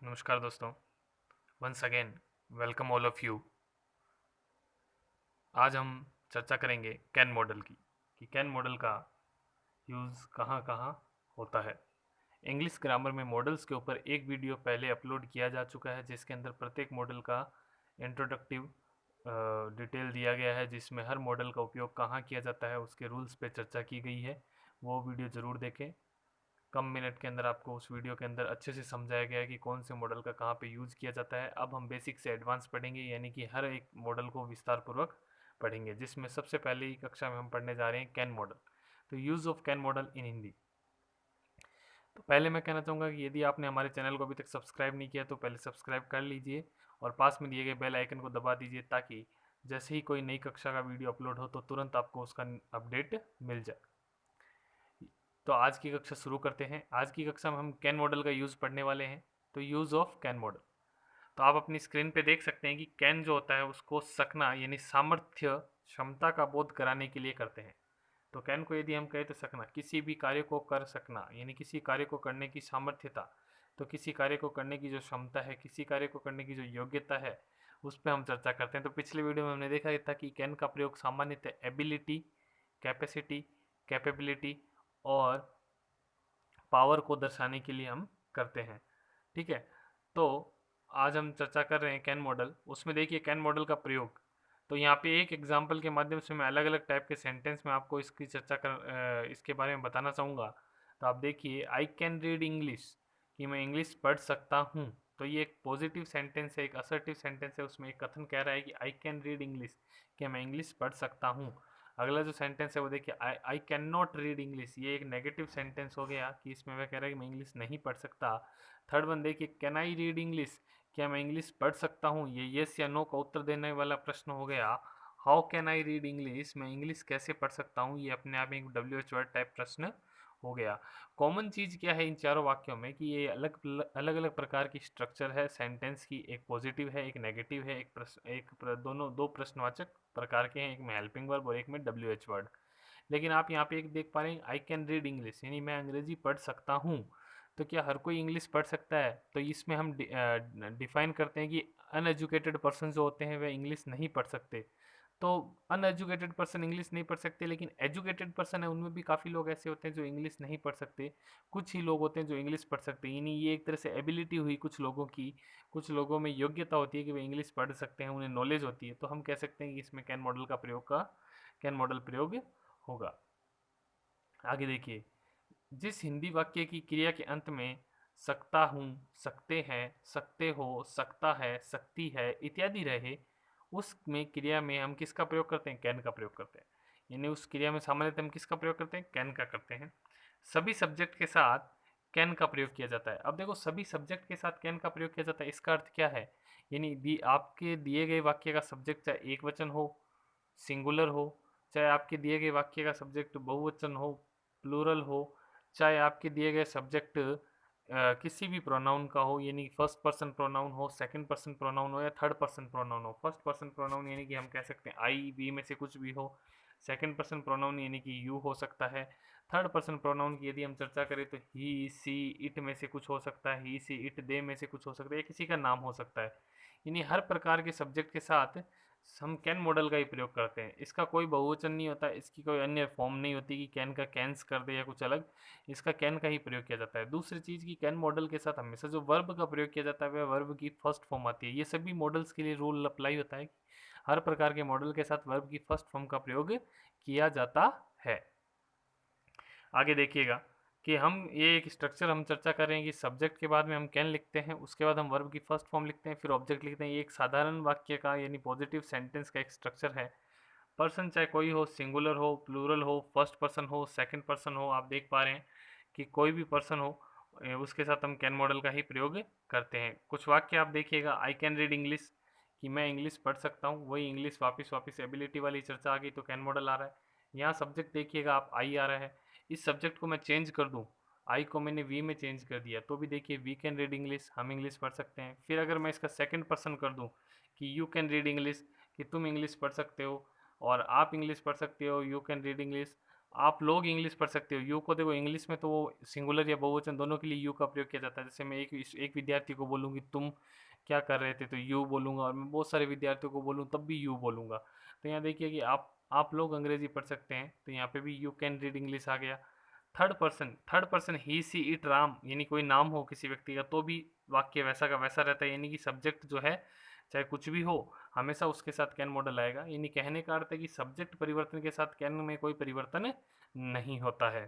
नमस्कार दोस्तों। Once again welcome all of you. आज हम चर्चा करेंगे कैन मॉडल की कि कैन मॉडल का यूज़ कहाँ कहाँ होता है। इंग्लिश ग्रामर में मॉडल्स के ऊपर एक वीडियो पहले अपलोड किया जा चुका है जिसके अंदर प्रत्येक मॉडल का इंट्रोडक्टिव डिटेल दिया गया है, जिसमें हर मॉडल का उपयोग कहाँ किया जाता है उसके रूल्स पे चर्चा की गई है। वो वीडियो ज़रूर देखें। कम मिनट के अंदर आपको उस वीडियो के अंदर अच्छे से समझाया गया है कि कौन से मॉडल का कहाँ पे यूज़ किया जाता है। अब हम बेसिक से एडवांस पढ़ेंगे, यानी कि हर एक मॉडल को विस्तार पूर्वक पढ़ेंगे, जिसमें सबसे पहले ही कक्षा में हम पढ़ने जा रहे हैं कैन मॉडल। तो यूज़ ऑफ कैन मॉडल इन हिंदी। तो पहले मैं कहना चाहूँगा कि यदि आपने हमारे चैनल को अभी तक सब्सक्राइब नहीं किया तो पहले सब्सक्राइब कर लीजिए और पास में दिए गए बेल आइकन को दबा दीजिए, ताकि जैसे ही कोई नई कक्षा का वीडियो अपलोड हो तो तुरंत आपको उसका अपडेट मिल जाए। तो आज की कक्षा शुरू करते हैं। आज की कक्षा में हम कैन मॉडल का यूज़ पढ़ने वाले हैं। तो यूज़ ऑफ कैन मॉडल, तो आप अपनी स्क्रीन पे देख सकते हैं कि कैन जो होता है उसको सकना यानी सामर्थ्य क्षमता का बोध कराने के लिए करते हैं। तो कैन को यदि हम कहें तो सकना, किसी भी कार्य को कर सकना यानी किसी कार्य को करने की सामर्थ्यता। तो किसी कार्य को करने की जो क्षमता है, किसी कार्य को करने की जो योग्यता है, उस पर हम चर्चा करते हैं। तो पिछले वीडियो में हमने देखा था कि कैन का प्रयोग सामान्यतः एबिलिटी, कैपेसिटी, कैपेबिलिटी और पावर को दर्शाने के लिए हम करते हैं। ठीक है। तो आज हम चर्चा कर रहे हैं कैन मॉडल। उसमें देखिए कैन मॉडल का प्रयोग। तो यहाँ पे एक एग्जांपल के माध्यम से मैं अलग अलग टाइप के सेंटेंस में आपको इसकी इसके बारे में बताना चाहूँगा। तो आप देखिए, आई कैन रीड इंग्लिश, कि मैं इंग्लिश पढ़ सकता हूँ। तो ये एक पॉजिटिव सेंटेंस है, एक असर्टिव सेंटेंस है। उसमें एक कथन कह रहा है कि आई कैन रीड इंग्लिश, कि मैं इंग्लिश पढ़ सकता हूँ। अगला जो सेंटेंस है वो देखिए, I can not read English, ये एक नेगेटिव सेंटेंस हो गया कि इसमें वह कह रहा है कि मैं इंग्लिश नहीं पढ़ सकता। थर्ड वन देखिए, कैन आई रीड इंग्लिश, क्या मैं इंग्लिश पढ़ सकता हूँ। ये येस या नो का उत्तर देने वाला प्रश्न हो गया। How can I read English, मैं इंग्लिश कैसे पढ़ सकता हूँ, ये अपने आप में एक WH वर्ड टाइप प्रश्न हो गया। कॉमन चीज़ क्या है इन चारों वाक्यों में कि ये अलग अलग अलग प्रकार की स्ट्रक्चर है सेंटेंस की। एक पॉजिटिव है, एक नेगेटिव है, एक प्रश्न दोनों दो प्रश्नवाचक प्रकार के हैं, एक में हेल्पिंग वर्ब और एक में WH वर्ड। लेकिन आप यहाँ पे एक देख पा रहे हैं, आई कैन रीड इंग्लिश यानी मैं अंग्रेजी पढ़ सकता हूँ। तो क्या हर कोई इंग्लिश पढ़ सकता है? तो इसमें हम डिफाइन करते हैं कि अनएजुकेटेड पर्सन जो होते हैं वे इंग्लिश नहीं पढ़ सकते। तो अनएजुकेटेड पर्सन इंग्लिश नहीं पढ़ सकते, लेकिन एजुकेटेड पर्सन है उनमें भी काफ़ी लोग ऐसे होते हैं जो इंग्लिश नहीं पढ़ सकते। कुछ ही लोग होते हैं जो इंग्लिश पढ़ सकते हैं, यानी ये एक तरह से एबिलिटी हुई कुछ लोगों की। कुछ लोगों में योग्यता होती है कि वे इंग्लिश पढ़ सकते हैं, उन्हें नॉलेज होती है। तो हम कह सकते हैं कि इसमें कैन मॉडल प्रयोग होगा। आगे देखिए, जिस हिंदी वाक्य की क्रिया के अंत में सकता हूँ, सकते हैं, सकते हो, सकता है, सकती है इत्यादि रहे, उसमें क्रिया में हम किसका प्रयोग करते हैं? कैन का प्रयोग करते हैं। यानी उस क्रिया में सामान्यतः हम किसका प्रयोग करते हैं? कैन का करते हैं। सभी सब्जेक्ट के साथ कैन का प्रयोग किया जाता है। अब देखो, सभी सब्जेक्ट के साथ कैन का प्रयोग किया जाता है, इसका अर्थ क्या है? यानी आपके दिए गए वाक्य का सब्जेक्ट चाहे एक वचन हो, सिंगुलर हो, चाहे आपके दिए गए वाक्य का सब्जेक्ट बहुवचन हो, प्लूरल हो, चाहे आपके दिए गए सब्जेक्ट किसी भी प्रोनाउन का हो, यानी फर्स्ट पर्सन प्रोनाउन हो, सेकंड पर्सन प्रोनाउन हो या थर्ड पर्सन प्रोनाउन हो। फर्स्ट पर्सन प्रोनाउन यानी कि हम कह सकते हैं आई वी में से कुछ भी हो। सेकंड पर्सन प्रोनाउन यानी कि यू हो सकता है। थर्ड पर्सन प्रोनाउन की यदि हम चर्चा करें तो ही, सी, इट में से कुछ हो सकता है। ही, सी, इट, दे में से कुछ हो सकता है, या किसी का नाम हो सकता है। यानी हर प्रकार के सब्जेक्ट के साथ हम कैन मॉडल का ही प्रयोग करते हैं। इसका कोई बहुवचन नहीं होता, इसकी कोई अन्य फॉर्म नहीं होती कि कैन का कैंस कर दे या कुछ अलग। इसका कैन का ही प्रयोग किया जाता है। दूसरी चीज़ की, कैन मॉडल के साथ हमेशा जो वर्ब का प्रयोग किया जाता है वह वर्ब की फर्स्ट फॉर्म आती है। ये सभी मॉडल्स के लिए रूल अप्लाई होता है कि हर प्रकार के मॉडल के साथ वर्ब की फर्स्ट फॉर्म का प्रयोग किया जाता है। आगे देखिएगा कि हम ये एक स्ट्रक्चर हम चर्चा कर रहे हैं कि सब्जेक्ट के बाद में हम कैन लिखते हैं, उसके बाद हम वर्ब की फर्स्ट फॉर्म लिखते हैं, फिर ऑब्जेक्ट लिखते हैं। ये एक साधारण वाक्य का यानी पॉजिटिव सेंटेंस का एक स्ट्रक्चर है। पर्सन चाहे कोई हो, सिंगुलर हो, प्लूरल हो, फर्स्ट पर्सन हो, सेकंड पर्सन हो, आप देख पा रहे हैं कि कोई भी पर्सन हो, उसके साथ हम कैन मॉडल का ही प्रयोग करते हैं। कुछ वाक्य आप देखिएगा, आई कैन रीड इंग्लिश, कि मैं इंग्लिश पढ़ सकता हूँ। वही इंग्लिश वापस वापस एबिलिटी वाली चर्चा आ गई तो कैन मॉडल आ रहा है। यहाँ सब्जेक्ट देखिएगा आप, आई आ रहा है। इस सब्जेक्ट को मैं चेंज कर दूँ, आई को मैंने वी में चेंज कर दिया, तो भी देखिए वी कैन रीड इंग्लिश, हम इंग्लिश पढ़ सकते हैं। फिर अगर मैं इसका सेकंड पर्सन कर दूँ कि यू कैन रीड इंग्लिश, कि तुम इंग्लिश पढ़ सकते हो और आप इंग्लिश पढ़ सकते हो, यू कैन रीड इंग्लिश, आप लोग इंग्लिश पढ़ सकते हो। यू को देखो इंग्लिश में तो वो सिंगुलर या बहुवचन दोनों के लिए यू का प्रयोग किया जाता है। जैसे मैं एक विद्यार्थी को बोलूँगी तुम क्या कर रहे थे, तो यू बोलूँगा, और मैं बहुत सारे विद्यार्थियों को बोलूँ तब भी यू बोलूँगा। तो यहाँ देखिए कि आप लोग अंग्रेजी पढ़ सकते हैं, तो यहाँ पे भी यू कैन रीड इंग्लिश आ गया। Third person he see it Ram, यानी कोई नाम हो किसी व्यक्ति का तो भी वाक्य वैसा का वैसा रहता है, यानी कि सब्जेक्ट जो है चाहे कुछ भी हो हमेशा उसके साथ कैन मॉडल आएगा। यानी कहने का अर्थ है कि सब्जेक्ट परिवर्तन के साथ कैन में कोई परिवर्तन नहीं होता है।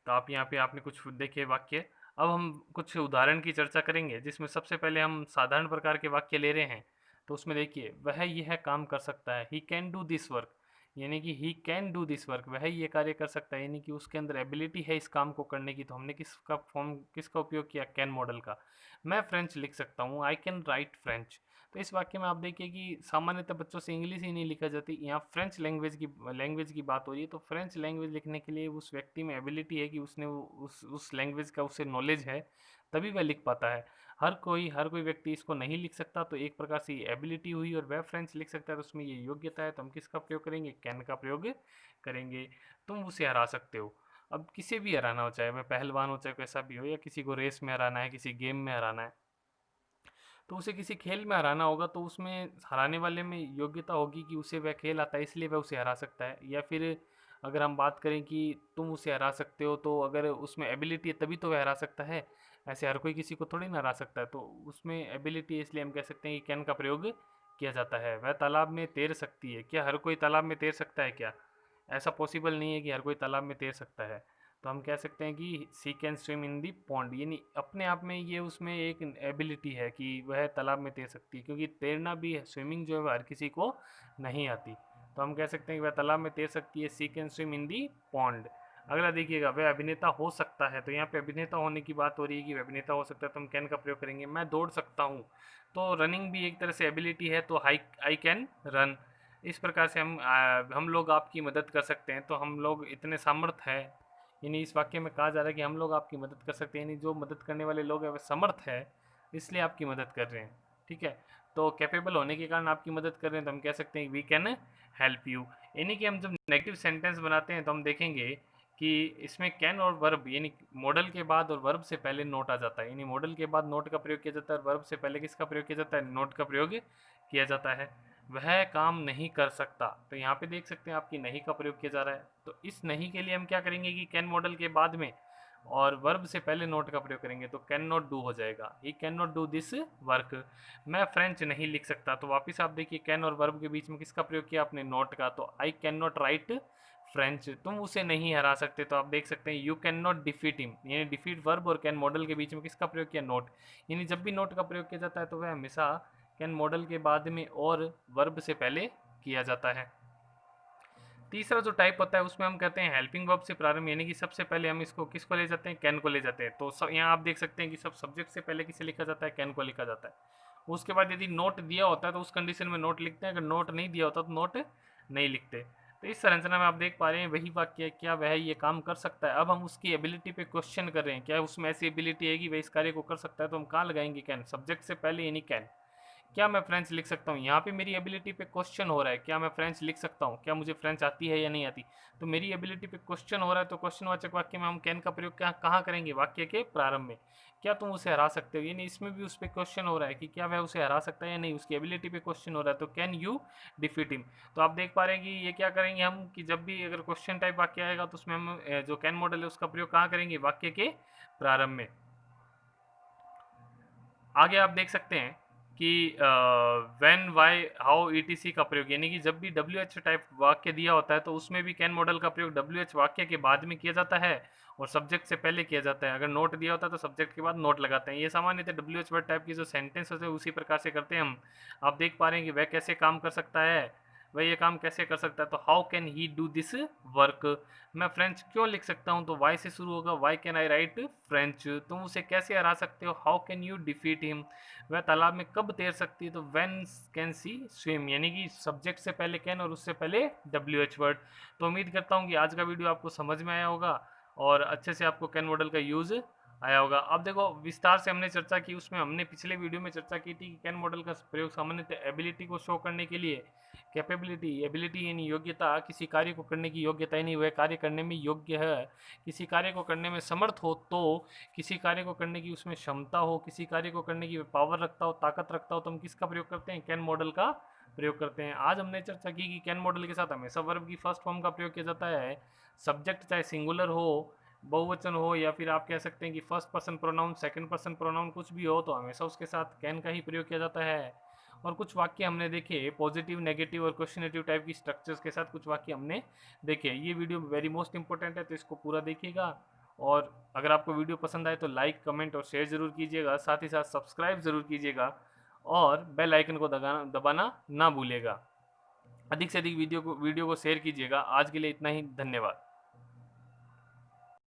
तो आप यहाँ पे आपने कुछ देखे वाक्य। अब हम कुछ उदाहरण की चर्चा करेंगे, जिसमें सबसे पहले हम साधारण प्रकार के वाक्य ले रहे हैं। तो उसमें देखिए, वह यह काम कर सकता है, he can do this work, यानी कि he can do this work, वह ये कार्य कर सकता है, यानी कि उसके अंदर एबिलिटी है इस काम को करने की। तो हमने किसका उपयोग किया, कैन मॉडल का। मैं फ्रेंच लिख सकता हूँ, आई कैन राइट फ्रेंच। तो इस वाक्य में आप देखिए कि सामान्यतः बच्चों से इंग्लिश ही नहीं लिखा जाती, यहाँ फ्रेंच लैंग्वेज की बात हो रही है। तो फ्रेंच लैंग्वेज लिखने के लिए उस व्यक्ति में एबिलिटी है कि उसने उस लैंग्वेज का उसे नॉलेज है, तभी वह लिख पाता है। हर कोई व्यक्ति इसको नहीं लिख सकता, तो एक प्रकार से ये एबिलिटी हुई, और वह फ्रेंच लिख सकता है तो उसमें ये योग्यता है। तो हम किसका प्रयोग करेंगे, कैन का प्रयोग करेंगे। तुम उसे हरा सकते हो। अब किसे भी हराना हो, चाहे वह पहलवान हो चाहे कैसा भी हो, या किसी को रेस में हराना है, किसी गेम में हराना है, तो उसे किसी खेल में हराना होगा, तो उसमें हराने वाले में योग्यता होगी कि उसे वह खेल आता है, इसलिए वह उसे हरा सकता है। या फिर अगर हम बात करें कि तुम उसे हरा सकते हो, तो अगर उसमें एबिलिटी है तभी तो वह हरा सकता है। ऐसे हर कोई किसी को थोड़ी ना हरा सकता है, तो उसमें एबिलिटी है, इसलिए हम कह सकते हैं कि कैन का प्रयोग किया जाता है। वह तालाब में तैर सकती है, क्या हर कोई तालाब में तैर सकता है क्या? ऐसा पॉसिबल नहीं है कि हर कोई तालाब में तैर सकता है। तो हम कह सकते हैं कि she can swim in the pond, यानी अपने आप में ये उसमें एक एबिलिटी है कि वह तालाब में तैर सकती है, क्योंकि तैरना भी है, स्विमिंग जो है वह हर किसी को नहीं आती। तो हम कह सकते हैं कि वह तालाब में तैर सकती है, she can swim in the pond. अगला देखिएगा, वह अभिनेता हो सकता है, तो यहाँ पे अभिनेता होने की बात हो रही है कि वह अभिनेता हो सकता है, तो हम कैन का प्रयोग करेंगे। मैं दौड़ सकता हूँ, तो रनिंग भी एक तरह से एबिलिटी है, तो आई कैन रन। इस प्रकार से हम लोग आपकी मदद कर सकते हैं, तो हम लोग इतने समर्थ हैं, यानी इस वाक्य में कहा जा रहा है कि हम लोग आपकी मदद कर सकते हैं, यानी जो मदद करने वाले लोग हैं वे समर्थ है, इसलिए आपकी मदद कर रहे हैं। ठीक है, तो कैपेबल होने के कारण आपकी मदद कर रहे हैं, तो हम कह सकते हैं वी कैन हेल्प यू। यानी कि हम जब नेगेटिव सेंटेंस बनाते हैं तो हम देखेंगे कि इसमें कैन और वर्ब, यानी मॉडल के बाद और वर्ब से पहले नोट आ जाता है, यानी मॉडल के बाद नोट का प्रयोग किया जाता है और वर्ब से पहले किसका प्रयोग किया जाता है, नोट का प्रयोग किया जाता है। वह काम नहीं कर सकता, तो यहाँ पे देख सकते हैं आपकी नहीं का प्रयोग किया जा रहा है। तो इस नहीं के लिए हम क्या करेंगे कि कैन मॉडल के बाद में और वर्ब से पहले नोट का प्रयोग करेंगे, तो कैन नॉट डू हो जाएगा, he can not do this work. मैं फ्रेंच नहीं लिख सकता, तो वापस आप देखिए कैन और वर्ब के बीच में किसका प्रयोग किया आपने, नोट का। तो I can not right French, तुम उसे नहीं हरा सकते, तो आप देख सकते हैं you can not defeat him, यानी डिफीट वर्ब और कैन मॉडल के बीच में किसका प्रयोग किया, नोट। यानी जब भी नोट का प्रयोग किया जाता है तो वह हमेशा कैन मॉडल के बाद में और वर्ब से पहले किया जाता है। तीसरा जो टाइप होता है उसमें हम कहते हैं हेल्पिंग वर्ब से प्रारंभ, यानी कि सबसे पहले हम इसको किसको ले जाते हैं, कैन को ले जाते हैं। तो सब यहाँ आप देख सकते हैं कि सब सब्जेक्ट से पहले किसे लिखा जाता है, कैन को लिखा जाता है। उसके बाद यदि नोट दिया होता है तो उस कंडीशन में नोट लिखते हैं, अगर नोट नहीं दिया होता तो नोट नहीं लिखते। तो इस संरचना में आप देख पा रहे हैं वही वाक्य है, क्या वह ये काम कर सकता है। अब हम उसकी एबिलिटी पे क्वेश्चन कर रहे हैं, क्या उसमें ऐसी एबिलिटी है कि वह इस कार्य को कर सकता है, तो हम कहाँ लगाएंगे कैन, सब्जेक्ट से पहले, यानी कैन। क्या मैं फ्रेंच लिख सकता हूँ, यहाँ पे मेरी एबिलिटी पे क्वेश्चन हो रहा है, क्या मैं फ्रेंच लिख सकता हूँ, क्या मुझे फ्रेंच आती है या नहीं आती। तो मेरी एबिलिटी पे क्वेश्चन हो रहा है, तो क्वेश्चनवाचक वाक्य में हम कैन का प्रयोग कहाँ करेंगे, वाक्य के प्रारंभ में। क्या तुम उसे हरा सकते हो, यानी इसमें भी उस पर क्वेश्चन हो रहा है कि क्या वह उसे हरा सकता है या नहीं, उसकी एबिलिटी पे क्वेश्चन हो रहा है, तो कैन यू डिफीट हिम। तो आप देख पा रहे हैं कि ये क्या करेंगे हम, कि जब भी अगर क्वेश्चन टाइप वाक्य आएगा तो उसमें हम जो कैन मॉडल है उसका प्रयोग कहाँ करेंगे, वाक्य के प्रारंभ में। आगे आप देख सकते हैं कि व्हेन वाई हाउ ईटीसी का प्रयोग, यानी कि जब भी डब्ल्यू एच टाइप वाक्य दिया होता है तो उसमें भी कैन मॉडल का प्रयोग डब्ल्यू एच वाक्य के बाद में किया जाता है और सब्जेक्ट से पहले किया जाता है। अगर नोट दिया होता है तो सब्जेक्ट के बाद नोट लगाते हैं। ये सामान्यतः डब्ल्यू एच वर्ड टाइप की जो सेंटेंस होते हैं उसी प्रकार से करते हैं हम। आप देख पा रहे हैं कि वह कैसे काम कर सकता है, वह ये काम कैसे कर सकता है, तो how can he do this work. मैं फ्रेंच क्यों लिख सकता हूँ, तो वाई से शुरू होगा, why can I write French. तुम उसे कैसे हरा सकते हो, how can you defeat him. वह तालाब में कब तैर सकती है, तो व्हेन कैन सी स्विम, यानी कि सब्जेक्ट से पहले कैन और उससे पहले डब्ल्यू एच वर्ड। तो उम्मीद करता हूँ कि आज का वीडियो आपको समझ में आया होगा और अच्छे से आपको कैन मॉडल का यूज़ आया होगा। अब देखो विस्तार से हमने चर्चा की, उसमें हमने पिछले वीडियो में चर्चा की थी कि कैन मॉडल का प्रयोग सामान्यतः एबिलिटी को शो करने के लिए कैपेबिलिटी, एबिलिटी यानी योग्यता, किसी कार्य को करने की योग्यता यानी वह कार्य करने में योग्य है, किसी कार्य को करने में समर्थ हो, तो किसी कार्य को करने की उसमें क्षमता हो, किसी कार्य को करने की पावर रखता हो, ताकत रखता हो, तो हम किसका प्रयोग करते हैं? कैन मॉडल का प्रयोग करते हैं। आज हमने चर्चा की कि कैन मॉडल के साथ हमेशा वर्ब की फर्स्ट फॉर्म का प्रयोग किया जाता है। सब्जेक्ट चाहे सिंगुलर हो, बहुवचन हो, या फिर आप कह सकते हैं कि first person pronoun, second person pronoun कुछ भी हो, तो हमेशा उसके साथ कैन का ही प्रयोग किया जाता है। और कुछ वाक्य हमने देखे पॉजिटिव, नेगेटिव और क्वेश्चनेटिव टाइप की स्ट्रक्चर्स के साथ, कुछ वाक्य हमने देखे। ये वीडियो वेरी मोस्ट इंपॉर्टेंट है, तो इसको पूरा देखिएगा। और अगर आपको वीडियो पसंद आए तो लाइक, कमेंट और शेयर जरूर कीजिएगा, साथ ही साथ सब्सक्राइब जरूर कीजिएगा और बेल आइकन को दबाना ना भूलिएगा। अधिक से अधिक वीडियो को शेयर कीजिएगा। आज के लिए इतना ही, धन्यवाद।